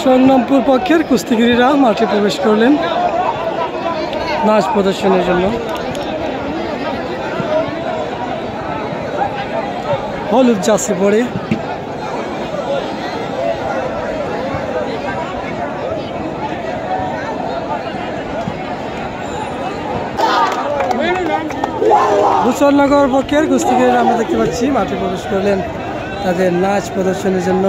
সংগ্রামপুর পক্ষের কুস্তিগিরিরা মাঠে প্রবেশ করলেন নাচ প্রদর্শনের জন্য। হলুদ জার্সি পরে ভূষণনগর পক্ষের কুস্তিগিরিরা আমরা দেখতে পাচ্ছি মাঠে প্রবেশ করলেন তাদের নাচ প্রদর্শনের জন্য।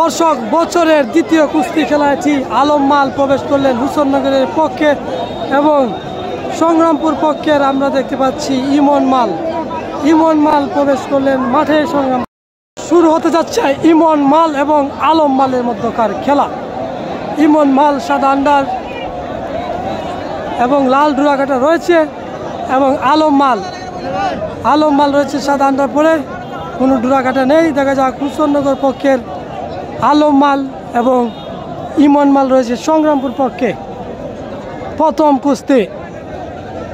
দর্শক, বছরের দ্বিতীয় কুস্তি খেলাটি আলম মাল প্রবেশ করলেন ভূষণনগরের পক্ষে এবং সংগ্রামপুর পক্ষের আমরা দেখতে পাচ্ছি ইমন মাল প্রবেশ করলেন মাঠে। সংগ্রাম শুরু হতে যাচ্ছে ইমন মাল এবং আলম মালের মধ্যকার খেলা। ইমন মাল সাদা আন্ডার এবং লাল ডুরাকাটা রয়েছে এবং আলম মাল রয়েছে সাদা আন্ডার পরে, কোনো ডুরাকাটা নেই। দেখা যাক ভূষণনগর পক্ষের আলম মাল এবং ইমন মাল রয়েছে সংগ্রামপুর পক্ষে। প্রথম কুস্তি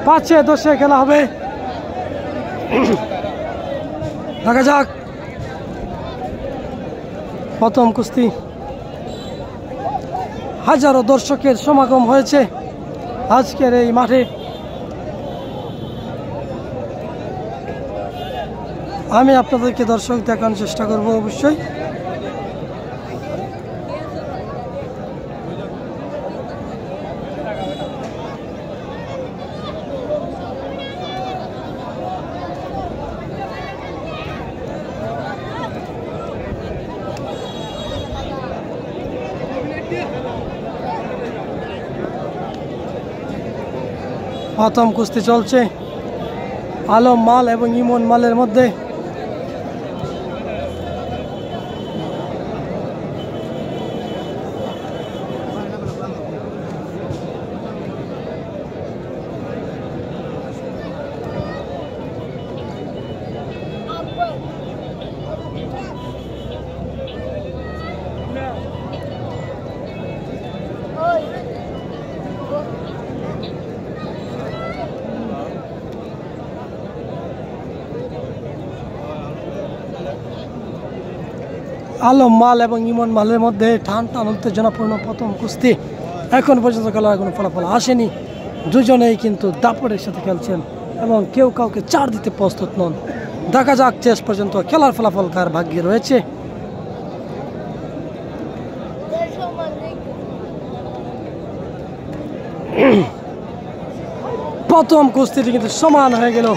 5-10 খেলা হবে। দেখা যাক প্রথম কুস্তি। হাজারো দর্শকের সমাগম হয়েছে আজকের এই মাঠে। আমি আপনাদেরকে দর্শক দেখানোর চেষ্টা করব অবশ্যই। প্রথম কুস্তি চলছে আলম মাল এবং ইমন মালের মধ্যে। আলম মাল এবং ইমন মালের মধ্যে টান উত্তেজনাপূর্ণ প্রথম কুস্তি। এখন পর্যন্ত খেলার কোনো ফলাফল আসেনি। দুজনেই কিন্তু দাপটের সাথে খেলছেন এবং কেউ কাউকে চার দিতে প্রস্তুত নন। দেখা যাক শেষ পর্যন্ত খেলার ফলাফল কার ভাগ্যে রয়েছে। প্রথম কুস্তিটি কিন্তু সমান হয়ে গেল।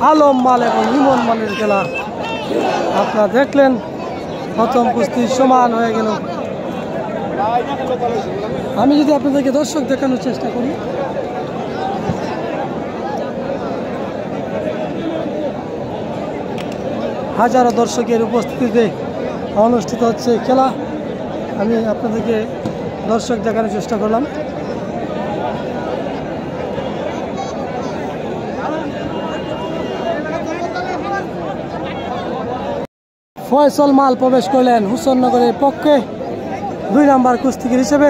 আলম মাল এবং ইমন মালের খেলা আপনারা দেখলেন। প্রথম কুস্তি সমান হয়ে গেল। আমি যদি আপনাদেরকে দর্শক দেখানোর চেষ্টা করি, হাজারো দর্শকের উপস্থিতিতে অনুষ্ঠিত হচ্ছে খেলা। আমি আপনাদেরকে দর্শক দেখানোর চেষ্টা করলাম। ফয়সল মাল প্রবেশ করলেন হুসেননগরের পক্ষে 2 নম্বর কুস্তিগির হিসেবে।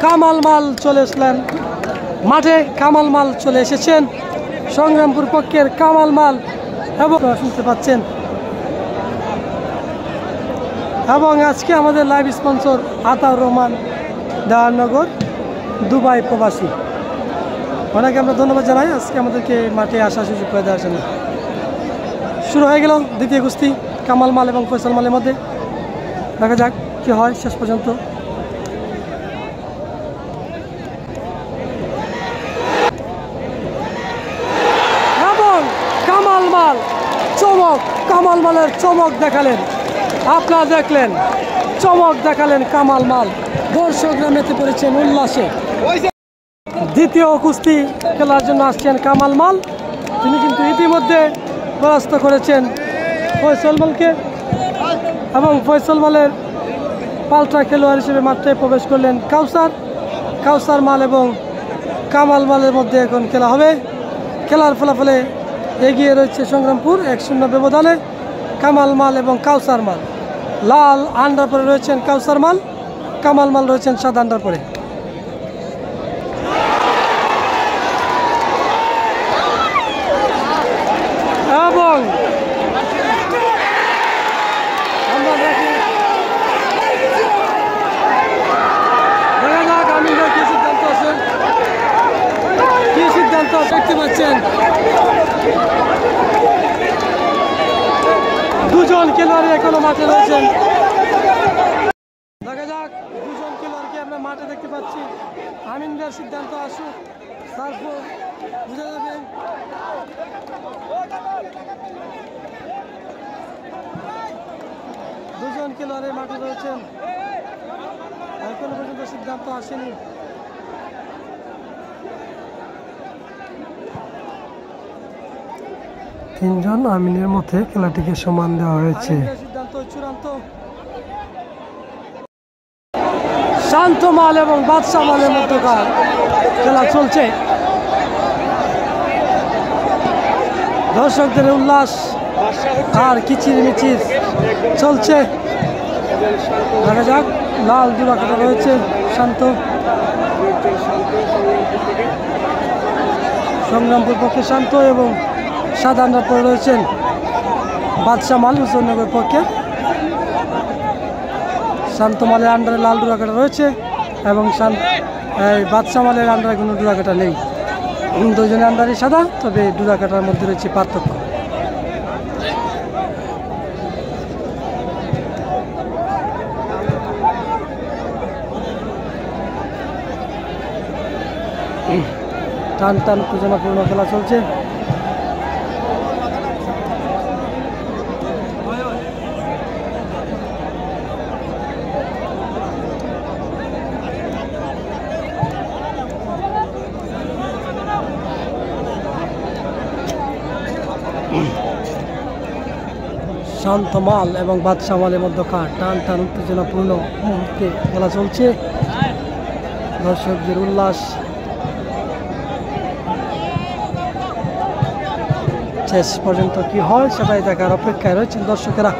কামাল মাল চলে আসলেন মাঠে। কামাল মাল চলে এসেছেন সংগ্রামপুর পক্ষের কামাল মাল এবং শুনতে পাচ্ছেন। এবং আজকে আমাদের live sponsor Ataur Rahman Dewangar, Dubai প্রবাসী। ওনাকে আমরা ধন্যবাদ জানাই আজকে আমাদেরকে মাঠে আসার সুযোগ করে দেওয়ার জন্য। শুরু হয়ে গেল দ্বিতীয় কুস্তি কামাল মাল এবং ফয়সল মালের মধ্যে। দেখা যাক কি হয় শেষ পর্যন্ত। এবং কামাল মালের চমক দেখালেন। আপনারা দেখলেন চমক দেখালেন কামাল মাল। দর্শকরা মেতে পড়েছেন উল্লাসে। দ্বিতীয় কুস্তি খেলার জন্য আসছেন কামাল মাল। তিনি কিন্তু ইতিমধ্যে পরাস্ত করেছেন ফয়সল মালকে এবং ফয়সল মালের পাল্টা খেলোয়াড় হিসেবে মাঠে প্রবেশ করলেন কাউসার মাল এবং কামাল মালের মধ্যে এখন খেলা হবে। খেলার ফলাফলে এগিয়ে রয়েছে সংগ্রামপুর 1-0 ব্যবধানে। কামাল মাল এবং কাউসার মাল, লাল আন্ডার পরে রয়েছেন কাউসার মাল, কামাল মাল রয়েছেন সাদা আন্ডার পরে। এবং আমরা দেখি দেখা যাক আমিনদের কি সিদ্ধান্ত আছে, কি সিদ্ধান্ত দেখতে পাচ্ছেন। দুজন খেলোয়াড় এখনো মাঠে রয়েছেন। দেখা যাক দুজন খেলোয়াড়কে আমরা মাঠে দেখতে পাচ্ছি। আমিনদের সিদ্ধান্ত আসুক, তারপর বুঝা যাবে। দুজন খেলোয়াড় মাঠে রয়েছেন, এখনো পর্যন্ত সিদ্ধান্ত আসেনি। তিনজন আমিনের মতে খেলাটিকে সমান দেওয়া হয়েছে। সিদ্ধান্ত চূড়ান্ত। শান্ত মাল এবং বাদশা মালের মধ্যকার খেলা চলছে। দর্শকদের উল্লাস আর কিচির মিচির চলছে। দেখা যাক, লাল জোড়া কাটা রয়েছে শান্ত, সংগ্রামপুর পক্ষে শান্ত, এবং সাদা আন্ডার পরে রয়েছেন বাদশা মাল হুসেননগর পক্ষে। শান্ত মালের আন্ডারে লাল ডোরা কাটা রয়েছে এবং বাদশা মালের আন্ডারে কোনো ডোরা কাটা নেই। দুজনের আন্ডারে সাদা, তবে ডোরা কাটার মধ্যে রয়েছে পার্থক্য। টান টান উত্তেজনাপূর্ণ খেলা চলছে। শান্ত মাল এবং বাদশা মালের মধ্যকার টান টান উত্তেজনাপূর্ণ মুহূর্তে খেলা চলছে। দর্শকদের উল্লাস, শেষ পর্যন্ত কি হয় সেটাই দেখার অপেক্ষায় রয়েছেন দর্শকেরা।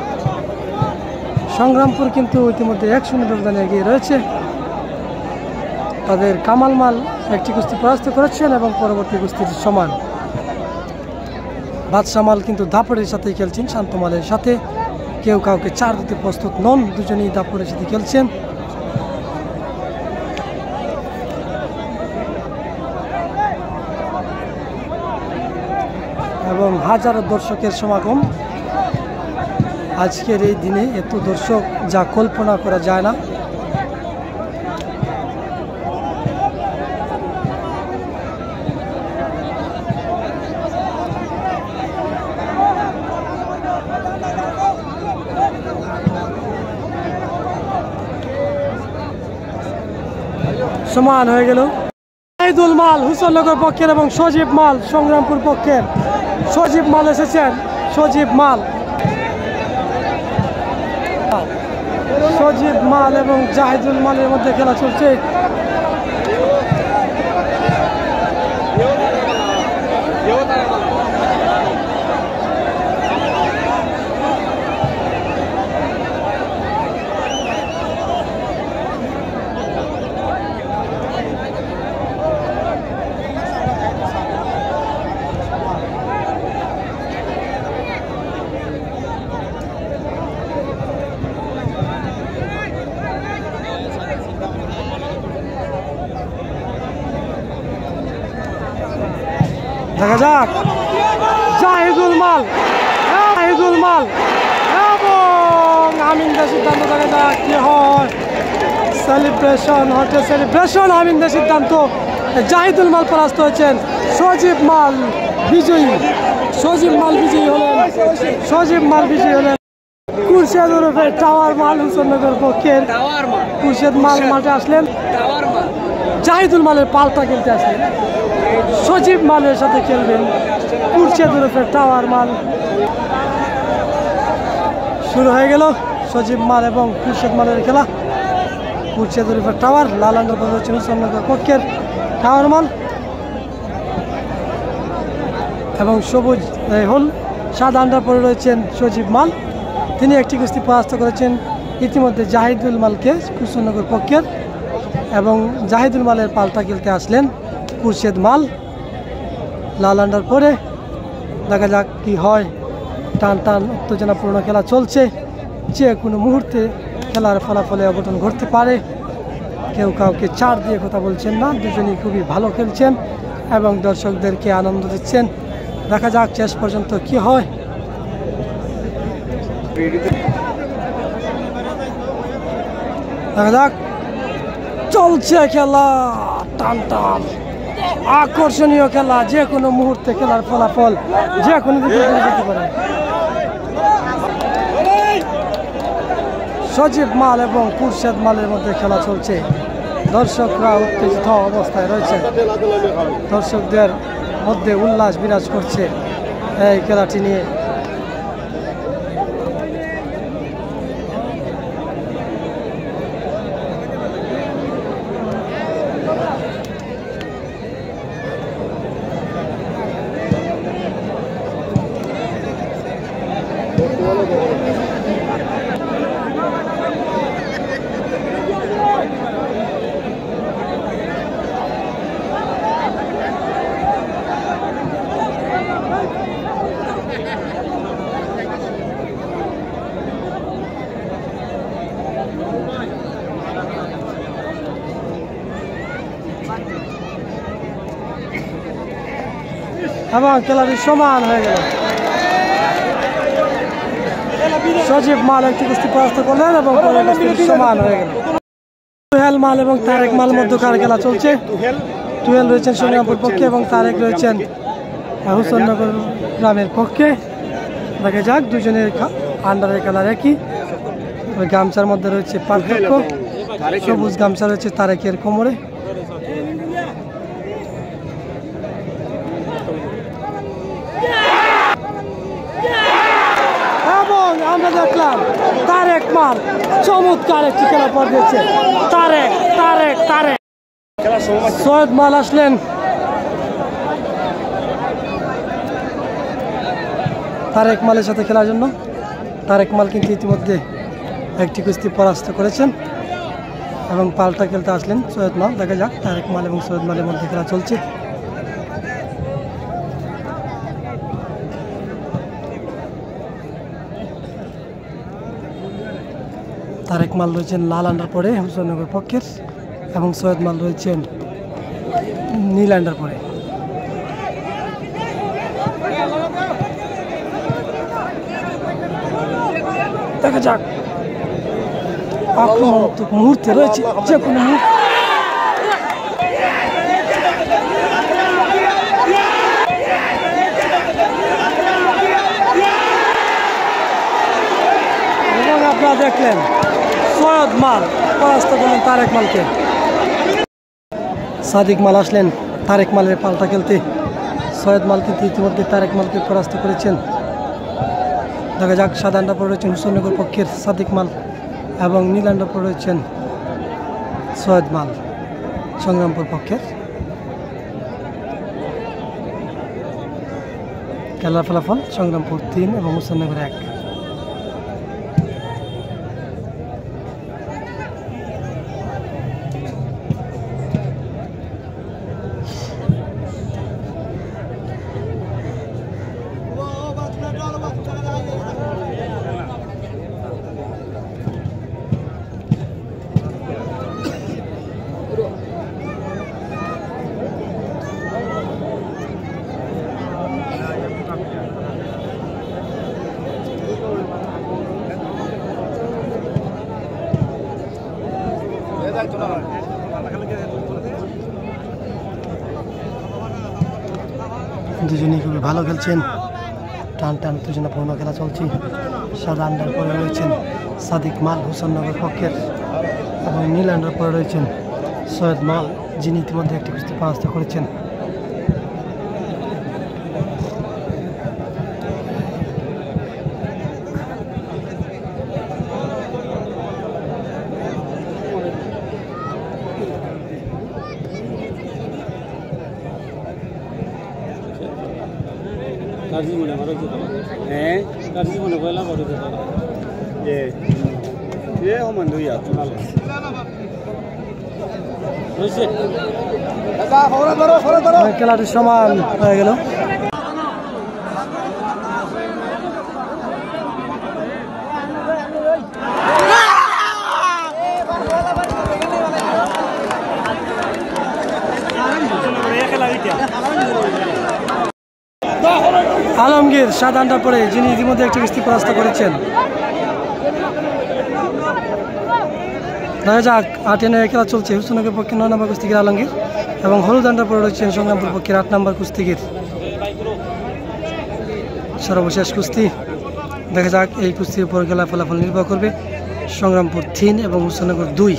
সংগ্রামপুর কিন্তু ইতিমধ্যে 1-0 ব্যবধানে এগিয়ে রয়েছে। তাদের কামাল মাল একটি কুস্তি পরাস্ত করেছেন এবং পরবর্তী কুস্তিটি সমান। বাদশা মাল কিন্তু দাপড়ের সাথেই খেলছেন শান্ত মালের সাথে, কেউ কাউকে ছাড় দিতে প্রস্তুত নন, দুজনেই দাপড়ের সাথে খেলছেন। এবং হাজারো দর্শকের সমাগম আজকের এই দিনে, এত দর্শক যা কল্পনা করা যায় না। সমান হয়ে গেল। জাহিদুল মাল হুসেননগর পক্ষের এবং সজীব মাল সংগ্রামপুর পক্ষের। সজীব মাল এসেছেন, সজীব মাল এবং জাহিদুল মালের মধ্যে খেলা চলছে। দেখা যাক, জাহিদুল মাল এবং আমিনদের সিদ্ধান্ত। দেখা যাক কি হয়। সেলিব্রেশন হচ্ছে, সেলিব্রেশন। আমিনদের সিদ্ধান্ত, জাহিদুল মাল পরাস্ত হয়েছেন, সজীব মাল বিজয়ী। সজীব মাল বিজয়ী হলেন। খুরশেদ ওরফে টাওয়ার মাল হুসেননগর পক্ষের। খুরশেদ মাল মাঠে আসলেন, জাহিদুল মালের পাল্টা খেলতে আসলেন। সজীব মালের সাথে খেলবেন খুরশেদ ওরফে টাওয়ার মাল। শুরু হয়ে গেল সজীব মাল এবং খুরশেদ মালের খেলা। খুরশেদ ওরফে টাওয়ার, লাল আন্ডার পরে হচ্ছেন হুসেননগর পক্ষের টাওয়ার মাল। এবং সবুজ সাদা আন্ডার পরে রয়েছেন সজীব মাল। তিনি একটি কুস্তি পরাস্ত করেছেন ইতিমধ্যে জাহিদুল মালকে কুশনগর পক্ষের, এবং জাহিদুল মালের পাল্টা খেলতে আসলেন খুরশেদ মাল। লাল আন্ডার পরে দেখা যাক কি হয়। টান টান উত্তেজনাপূর্ণ খেলা চলছে, যে কোনো মুহূর্তে খেলার ফলাফলে অঘটন ঘটতে পারে। কেউ কাউকে ছাড় দিয়ে কথা বলছেন না, দুজনেই খুবই ভালো খেলছেন এবং দর্শকদেরকে আনন্দ দিচ্ছেন। দেখা যাক শেষ পর্যন্ত কি হয়। দেখা যাক, চলছে খেলা, টান টান আকর্ষণীয় খেলা, যে কোনো মুহূর্তে খেলার ফলাফল যে কোনো দিকে যেতে পারে। সজীব মাল এবং খুরশেদ মালের মধ্যে খেলা চলছে। দর্শকরা উত্তেজিত অবস্থায় রয়েছে, দর্শকদের মধ্যে উল্লাস বিরাজ করছে এই খেলাটি নিয়ে। এবং খেলাটি সমান হয়ে গেল। সজীব মাল একটি কুস্তি পরাস্ত করলেন এবং সমান হয়ে গেল। তুহেল মাল এবং তারেক মাল মধ্যকার খেলা চলছে। তুহেল রয়েছেন সংগ্রামপুর পক্ষে এবং তারেক রয়েছেন হুসেননগর গ্রামের পক্ষে। দেখা যাক, দুজনের আন্ডারের কালার একই, ওই গামছার মধ্যে রয়েছে পার্থক্য। সবুজ গামছা রয়েছে তারেকের কোমরে। এবং আমরা দেখলাম তারেক মাল চমৎকার একটি খেলা পর দিয়েছে। তারেক তারেক তারেক সৈয়দ মাল আসলেন তারেক মালের সাথে খেলার জন্য। তারেক মাল কিন্তু ইতিমধ্যে একটি কুস্তি পরাস্ত করেছেন এবং পাল্টা খেলতে আসলেন সৈয়দ মাল। দেখা যাক, তারেক মাল এবং সৈয়দ মালের মধ্যে খেলা চলছে। তারেক মাল রয়েছেন লাল আন্ডার পরে হুসেননগর পক্ষের এবং সৈয়দ মাল রয়েছেন নীল আন্ডার পরে। দেখা যাক, আক্রমণাত্মক মুহূর্তে রয়েছে, যে কোনো মুহূর্তে এবং আপনারা দেখলেন সৈয়দ মাল পরাস্ত করলেন তারেক মালকে। সাদিক মাল আসলেন তারেক মালের পাল্টা খেলতে। সৈয়দ মাল কিন্তু ইতিমধ্যে তারেক মালকে পরাস্ত করেছেন। দেখা যাক, সাদা আন্ডার পরে রয়েছেন হুসেননগর পক্ষের সাদিক মাল এবং নীল আন্ডার পরে রয়েছেন সৈয়দ মাল সংগ্রামপুর পক্ষের। খেলার ফলাফল সংগ্রামপুর 3 এবং হুসেননগর 1। দুজনেই খুবই ভালো খেলছেন, টান টান উত্তেজনাপূর্ণ খেলা চলছে। সাদা আন্ডার পরে রয়েছেন সাদিক মাল হুসেননগর পক্ষের এবং নীল আন্ডার পরে রয়েছেন সৈয়দ মাল, যিনি ইতিমধ্যে একটি কুস্তি পরাস্ত করেছেন। হ্যাঁ সমান দুই খেলাটি সমান হয়ে গেল। আলমগীর 7 আন্ডার পরে, যিনি ইতিমধ্যে একটি কুস্তি পরাস্ত করেছেন। দেখা যাক 8 খেলা চলছে। হুসেনগরের পক্ষে 9 নম্বর কুস্তিগির আলমগীর এবং হলুদ আন্ডার পরে রয়েছেন সংগ্রামপুর পক্ষের 8 নম্বর কুস্তিগির। সর্বশেষ কুস্তি, দেখা যাক এই কুস্তির উপর খেলা ফলাফল নির্ভর করবে। সংগ্রামপুর 3 এবং হুসেনগর 2।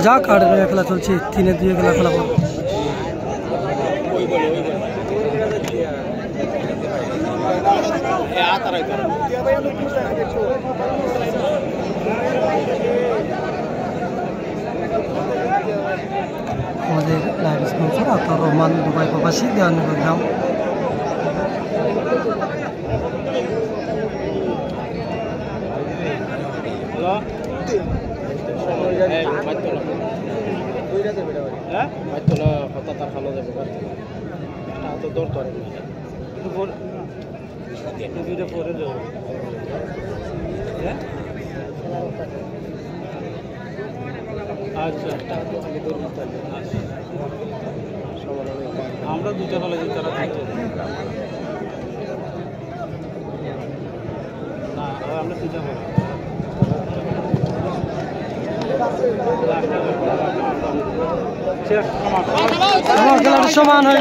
যাক 8 খেলা চলছে, 3-2 খেলা ফলাফল। আমাদের live sponsor Ataur Rahman, Dubai প্রবাসী, দেওয়ানগর গ্রাম। আমরা দুটা বলে তারা না আমরা দুটা বলে খেলাটি সমান হয়।